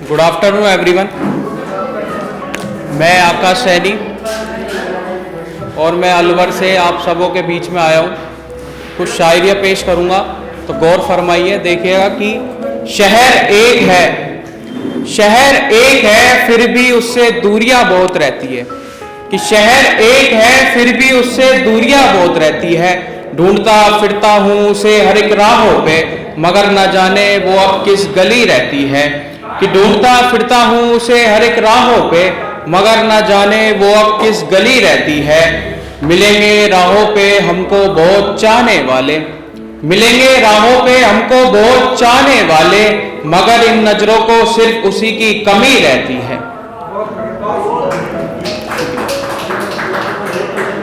Good afternoon everyone. मैं आकाश सैनी और मैं अलवर से आप सबों के बीच में आया हूँ। कुछ शायरियाँ पेश करूँगा तो गौर फरमाइए। देखिएगा कि शहर एक है फिर भी उससे दूरियां बहुत रहती है, कि शहर एक है फिर भी उससे दूरियां बहुत रहती है। ढूंढता फिरता हूँ उसे हर एक राहों पे, मगर न जाने वो अब किस गली रहती है। कि ढूंढता फिरता हूँ उसे हर एक राहों पे, मगर न जाने वो अब किस गली रहती है। मिलेंगे राहों पे हमको बहुत चाहने वाले, मिलेंगे राहों पे हमको बहुत चाहने वाले, मगर इन नजरों को सिर्फ उसी की कमी रहती है।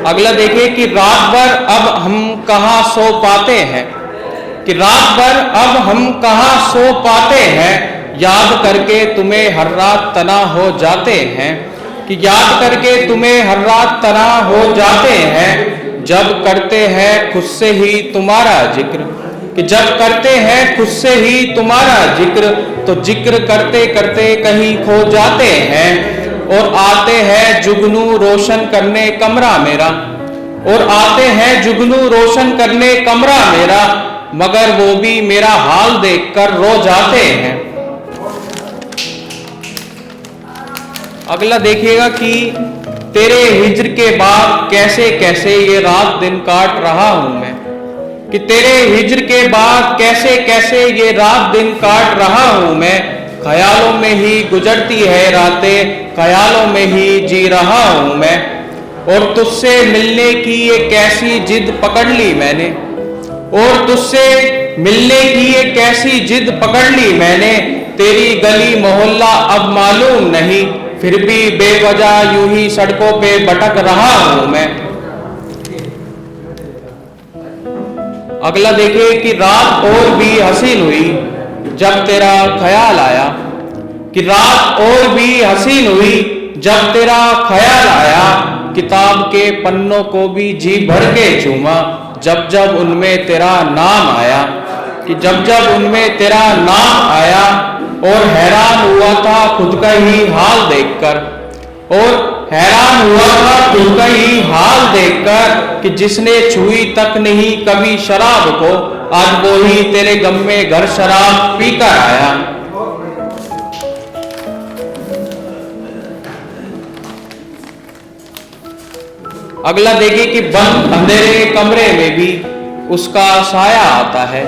अगला देखिए कि रात भर अब हम कहाँ सो पाते हैं, कि रात भर अब हम कहाँ सो पाते हैं। याद करके तुम्हें हर रात तना हो जाते हैं, कि याद करके तुम्हें हर रात तना हो जाते हैं। जब करते हैं खुद से ही तुम्हारा जिक्र, कि जब करते हैं खुद से ही तुम्हारा जिक्र, तो जिक्र करते करते कहीं खो जाते हैं। और आते हैं जुगनू रोशन करने कमरा मेरा, और आते हैं जुगनू रोशन करने कमरा मेरा, मगर वो भी मेरा हाल देखकर रो जाते हैं। अगला देखिएगा कि तेरे हिज्र के बाद कैसे कैसे ये रात दिन काट रहा हूं मैं, कि तेरे हिज्र के बाद कैसे कैसे ये रात दिन काट रहा हूं मैं। ख्यालों में ही गुजरती है रातें, ख्यालों में ही जी रहा हूं मैं। और तुझसे मिलने की एक ऐसी जिद पकड़ ली मैंने, और तुझसे मिलने की एक ऐसी जिद पकड़ ली मैंने। तेरी गली मोहल्ला अब मालूम नहीं, फिर भी बेवजह यूं ही सड़कों पे भटक रहा हूं मैं। अगला देखिए कि रात और भी हसीन हुई जब तेरा ख्याल आया, कि रात और भी हसीन हुई जब तेरा ख्याल आया। किताब के पन्नों को भी जी भर के चूमा जब जब उनमें तेरा नाम आया, कि जब जब उनमें तेरा नाम आया। और हैरान हुआ था खुद का ही हाल देखकर, और हैरान हुआ था खुद का ही हाल देखकर, कि जिसने छुई तक नहीं कभी शराब को, आज वो ही तेरे गम में घर शराब पीकर आया। अगला देखिए कि बंद अंधेरे कमरे में भी उसका साया आता है,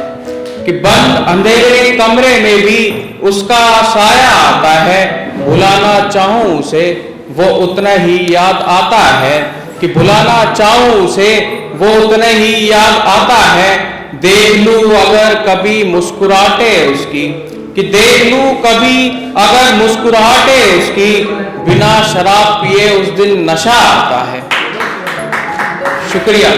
कि बंद अंधेरे कमरे में भी उसका साया आता है। भुलाना चाहूं उसे वो उतना ही याद आता है, कि भुलाना चाहूं उसे वो उतना ही याद आता है। देख लूं अगर कभी मुस्कुराहटे उसकी, कि देख लूं कभी अगर मुस्कुराहटे उसकी, बिना शराब पिए उस दिन नशा आता है। शुक्रिया।